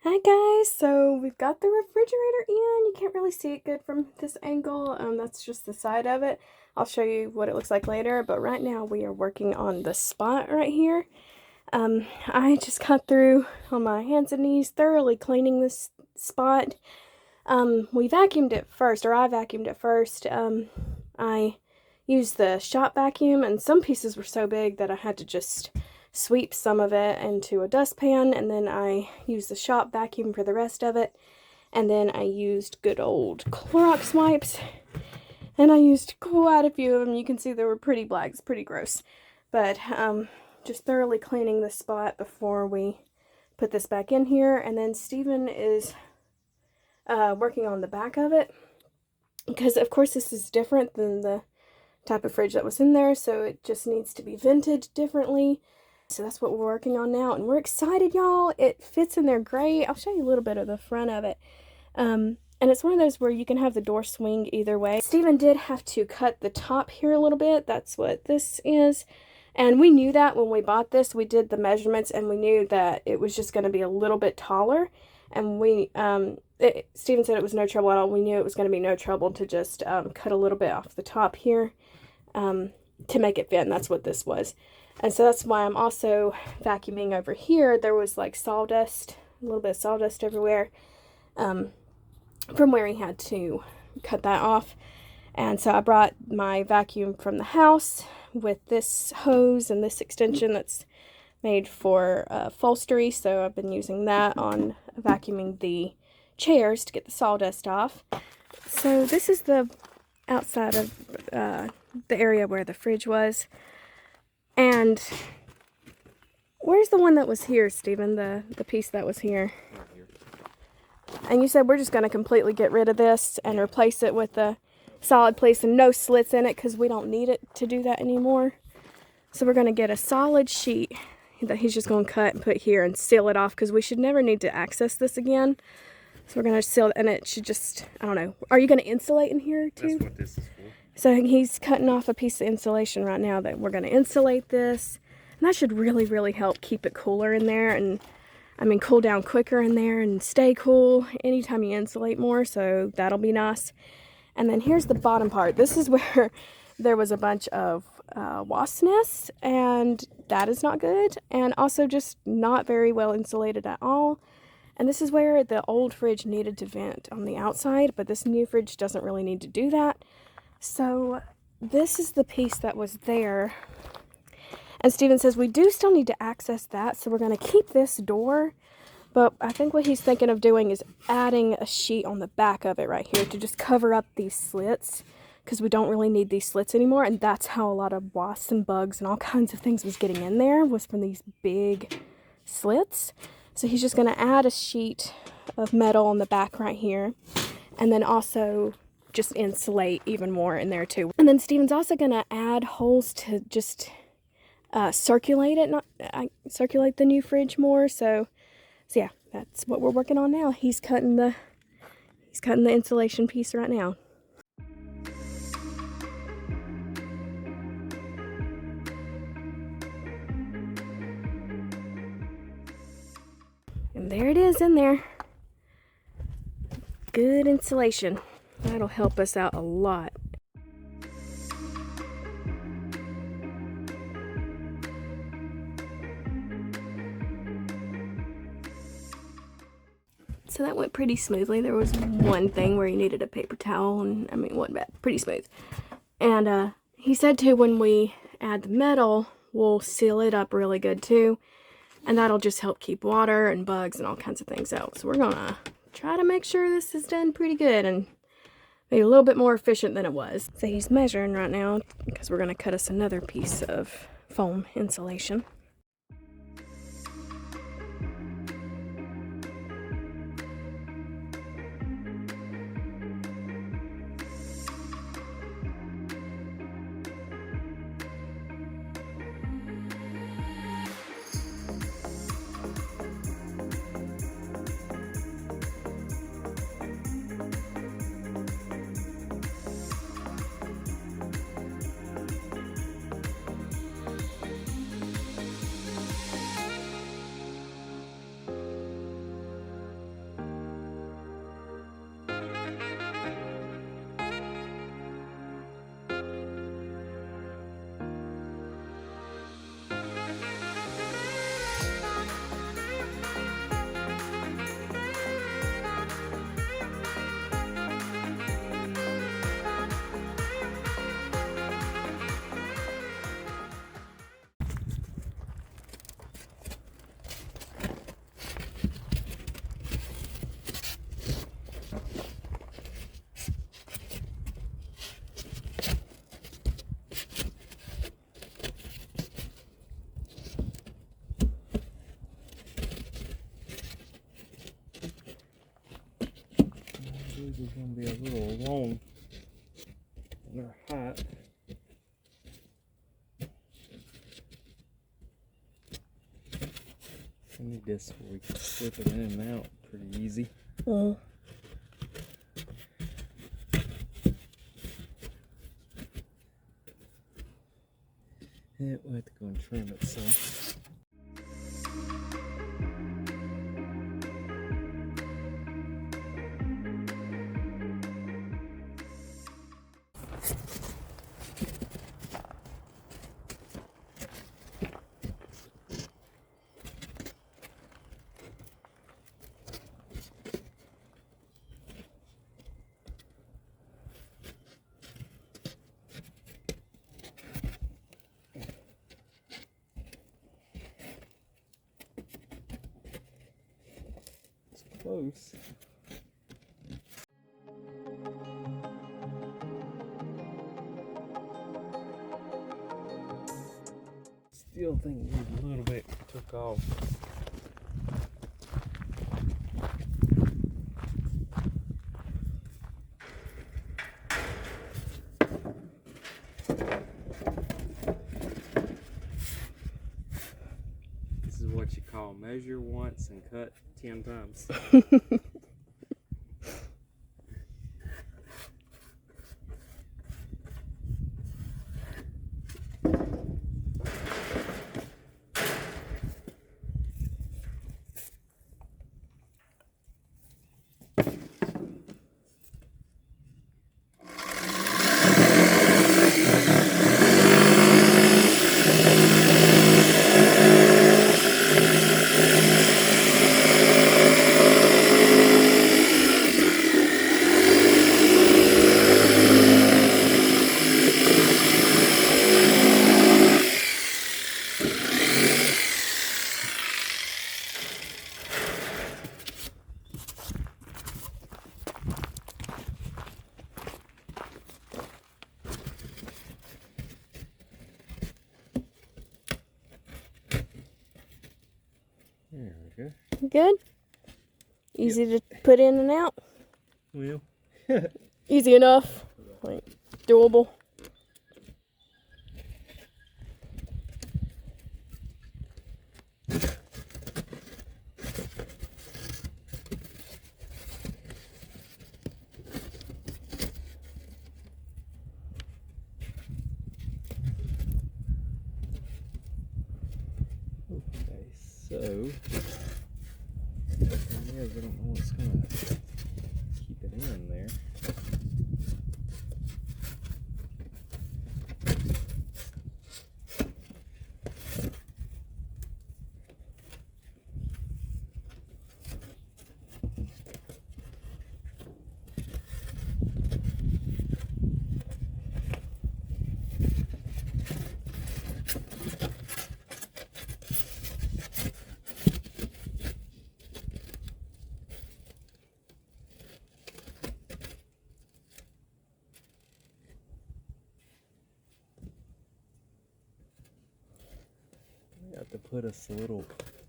Hi guys, so we've got the refrigerator in. You can't really see it good from this angle. That's just the side of it. I'll show you what it looks like later, but right now we are working on the spot right here. I just got through on my hands and knees thoroughly cleaning this spot. We vacuumed it first, or I vacuumed it first. I used the shop vacuum, and some pieces were so big that I had to just sweep some of it into a dustpan, and then I used the shop vacuum for the rest of it, and then I used good old Clorox wipes, and I used quite a few of them. You can see they were pretty black. It's pretty gross, but just thoroughly cleaning the spot before we put this back in here. And then Steven is working on the back of it, because of course this is different than the type of fridge that was in there, so it just needs to be vented differently. So that's what we're working on now, and we're excited, y'all. It fits in there great. I'll show you a little bit of the front of it. And it's one of those where you can have the door swing either way. Steven did have to cut the top here a little bit. That's what this is. And we knew that when we bought this. We did the measurements, and we knew that it was just going to be a little bit taller. And Steven said it was no trouble at all. We knew it was going to be no trouble to just cut a little bit off the top here to make it fit, and that's what this was. And so that's why I'm also vacuuming over here. There was like sawdust, a little bit of sawdust everywhere from where he had to cut that off. And so I brought my vacuum from the house with this hose and this extension that's made for upholstery. So I've been using that on vacuuming the chairs to get the sawdust off. So this is the outside of the area where the fridge was. And where's the one that was here, Steven? The piece that was here. And you said we're just going to completely get rid of this and replace it with a solid piece and no slits in it, because we don't need it to do that anymore. So we're going to get a solid sheet that he's just going to cut and put here and seal it off, because we should never need to access this again. So we're going to seal it, and it should just, I don't know. Are you going to insulate in here too? That's what this is for. So he's cutting off a piece of insulation right now that we're going to insulate this. And that should really, really help keep it cooler in there. And, I mean, cool down quicker in there and stay cool anytime you insulate more. So that'll be nice. And then here's the bottom part. This is where there was a bunch of wasp nests. And that is not good. And also just not very well insulated at all. And this is where the old fridge needed to vent on the outside. But this new fridge doesn't really need to do that. So this is the piece that was there, and Steven says we do still need to access that, so we're going to keep this door, but I think what he's thinking of doing is adding a sheet on the back of it right here to just cover up these slits, because we don't really need these slits anymore. And that's how a lot of wasps and bugs and all kinds of things was getting in there, was from these big slits. So he's just going to add a sheet of metal on the back right here, and then also just insulate even more in there too. And then Steven's also gonna add holes to just circulate it, circulate the new fridge more. So yeah, that's what we're working on now. He's cutting the insulation piece right now. And there it is in there. Good insulation. That'll help us out a lot. So that went pretty smoothly. There was one thing where he needed a paper towel, and I mean, it wasn't bad, pretty smooth. And he said too, when we add the metal, we'll seal it up really good too, and that'll just help keep water and bugs and all kinds of things out. So we're gonna try to make sure this is done pretty good and maybe a little bit more efficient than it was. So he's measuring right now, because we're going to cut us another piece of foam insulation. believe we're going to be a little long on our height. I need this where we can slip it in and out pretty easy. Yeah, we'll have to go and trim it some. Close. Still think it needs a little bit took off. This is what you call measure once and cut 10 times. There we go. Good? Easy to put in and out? Well. Easy enough. Like, doable. Okay, so the thing is, I don't know what's gonna keep it in there. We have to put us a little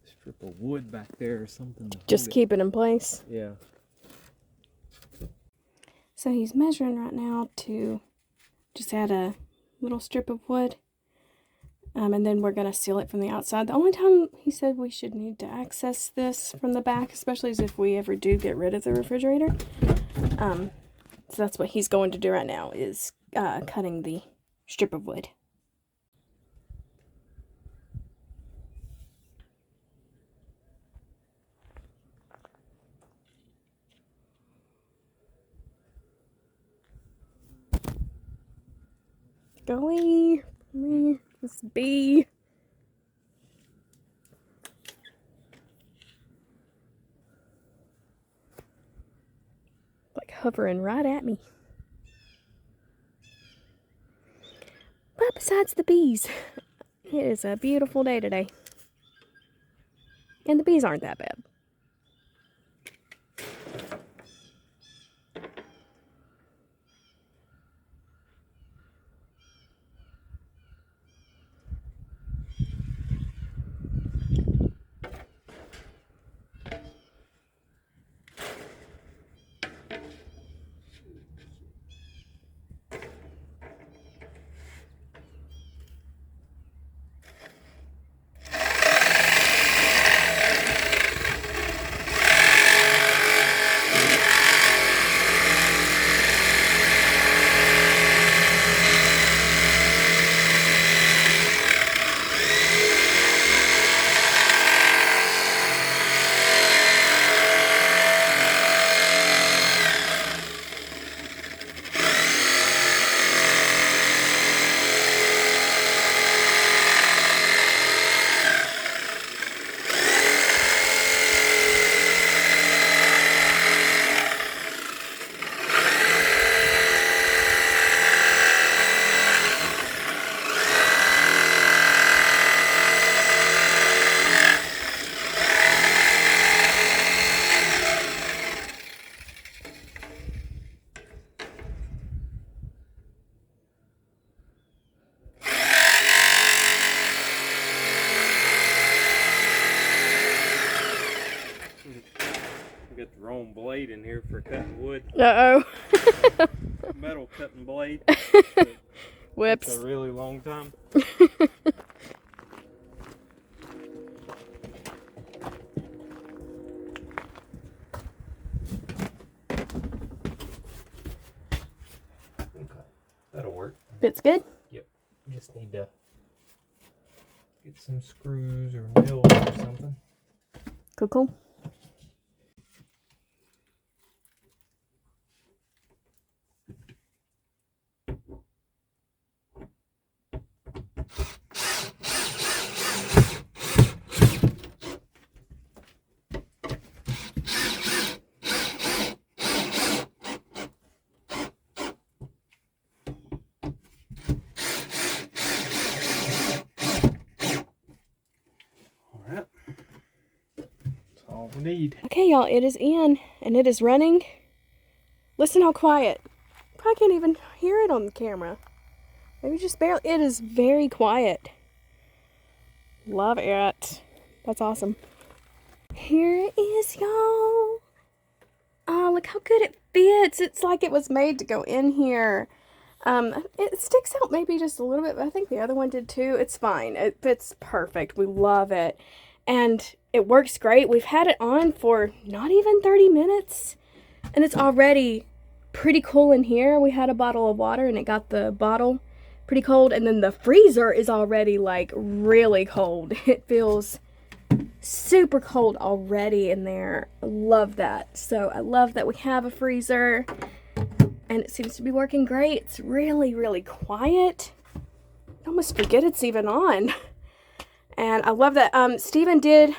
strip of wood back there or something to Just hold keep it in place. Yeah. So he's measuring right now to just add a little strip of wood. And then we're going to seal it from the outside. The only time he said we should need to access this from the back, especially is if we ever do get rid of the refrigerator. So that's what he's going to do right now, is cutting the strip of wood. Golly, this bee. Like hovering right at me. But besides the bees, it is a beautiful day today. And the bees aren't that bad. got the wrong blade in here for cutting wood. Uh-oh. Metal cutting blade. Whoops. It's a really long time. Okay, that'll work. Fits good? Yep. Just need to get some screws or nails or something. Cool, cool. Alright. That's all we need. Okay, y'all, it is in and it is running. Listen how quiet. Probably can't even hear it on the camera. Maybe just barely. It is very quiet. Love it. That's awesome. Here it is, y'all. Oh, look how good it fits. It's like it was made to go in here. It sticks out maybe just a little bit, but I think the other one did too. It's fine. It fits perfect. We love it. And it works great. We've had it on for not even 30 minutes. And it's already pretty cool in here. We had a bottle of water and it got the bottle pretty cold. And then the freezer is already like really cold. It feels super cold already in there. I love that. So I love that we have a freezer. And it seems to be working great. It's really, really quiet. I almost forget it's even on. And I love that. Steven did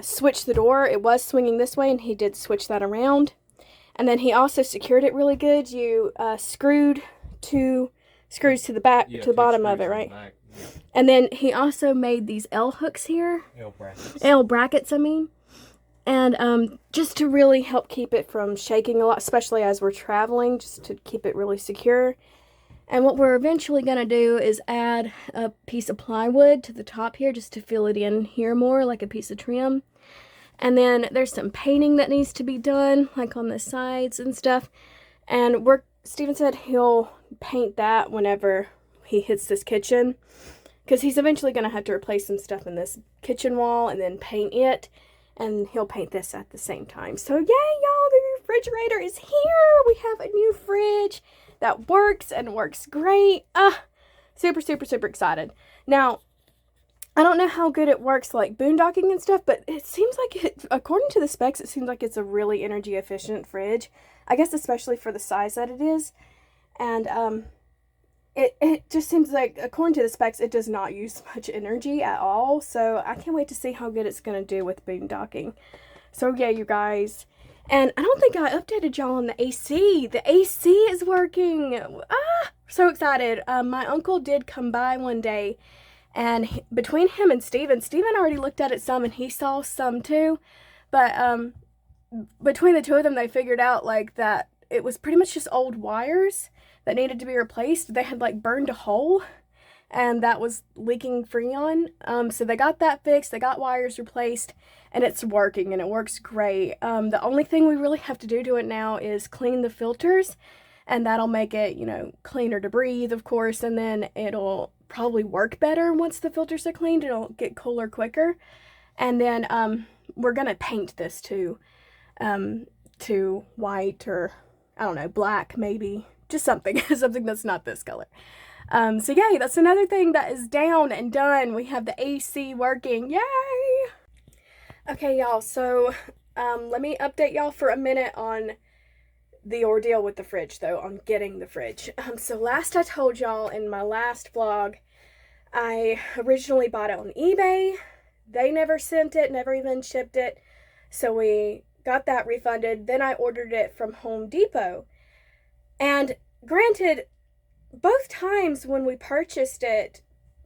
switch the door. It was swinging this way, and he did switch that around. And then he also secured it really good. You screwed two screws to the back, to the bottom of it, right? Yeah. And then he also made these L hooks here. L brackets. L brackets, I mean. And just to really help keep it from shaking a lot, especially as we're traveling, just to keep it really secure. And what we're eventually going to do is add a piece of plywood to the top here just to fill it in here more, like a piece of trim. And then there's some painting that needs to be done, like on the sides and stuff. And Steven said he'll paint that whenever he hits this kitchen, because he's eventually going to have to replace some stuff in this kitchen wall and then paint it. And he'll paint this at the same time. So yay, y'all, the refrigerator is here. We have a new fridge that works and works great. Super, super, super excited. Now, I don't know how good it works like boondocking and stuff, but it seems like according to the specs, it seems like it's a really energy efficient fridge. I guess especially for the size that it is. And it just seems like, according to the specs, it does not use much energy at all. So I can't wait to see how good it's going to do with boondocking. So yeah, you guys. And I don't think I updated y'all on the AC. The AC is working. So excited. My uncle did come by one day. And between him and Steven already looked at it some and he saw some too. But between the two of them, they figured out like that it was pretty much just old wires that needed to be replaced. They had like burned a hole and that was leaking Freon. So they got that fixed, they got wires replaced, and it's working and it works great. The only thing we really have to do to it now is clean the filters, and that'll make it, cleaner to breathe, of course, and then it'll probably work better once the filters are cleaned. It'll get cooler quicker. And then we're gonna paint this to white, or I don't know, black maybe. Just something that's not this color. So yay, that's another thing that is down and done. We have the AC working. Yay! Okay, y'all, so let me update y'all for a minute on the ordeal with the fridge, though, on getting the fridge. So last I told y'all in my last vlog, I originally bought it on eBay. They never sent it, never even shipped it. So we got that refunded. Then I ordered it from Home Depot. And granted, both times when we purchased it,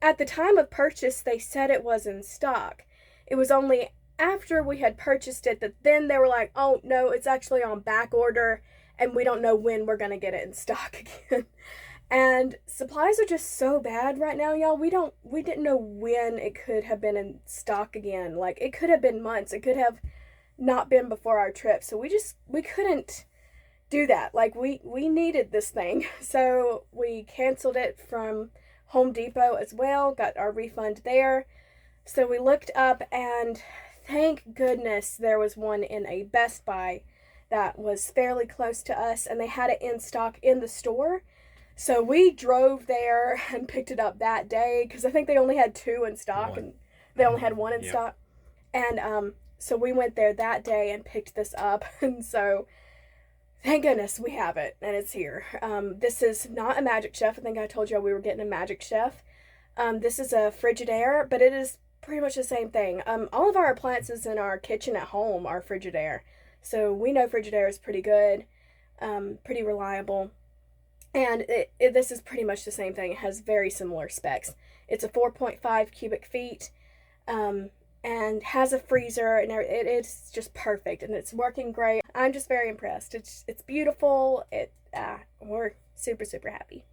at the time of purchase, they said it was in stock. It was only after we had purchased it that then they were like, oh, no, it's actually on back order, and we don't know when we're going to get it in stock again. And supplies are just so bad right now, y'all. We didn't know when it could have been in stock again. Like, it could have been months. It could have not been before our trip. So we couldn't do that. Like we needed this thing. So we canceled it from Home Depot as well, got our refund there. So we looked up, and thank goodness there was one in a Best Buy that was fairly close to us, and they had it in stock in the store. So we drove there and picked it up that day because I think they only had two in stock, and they only had one in stock. And so we went there that day and picked this up, and so thank goodness we have it and it's here. This is not a Magic Chef. I think I told you we were getting a Magic Chef. This is a Frigidaire, but it is pretty much the same thing. All of our appliances in our kitchen at home are Frigidaire. So we know Frigidaire is pretty good, pretty reliable. And this is pretty much the same thing. It has very similar specs. It's a 4.5 cubic feet, and has a freezer, and it's just perfect, and it's working great. I'm just very impressed. It's beautiful. We're super, super happy.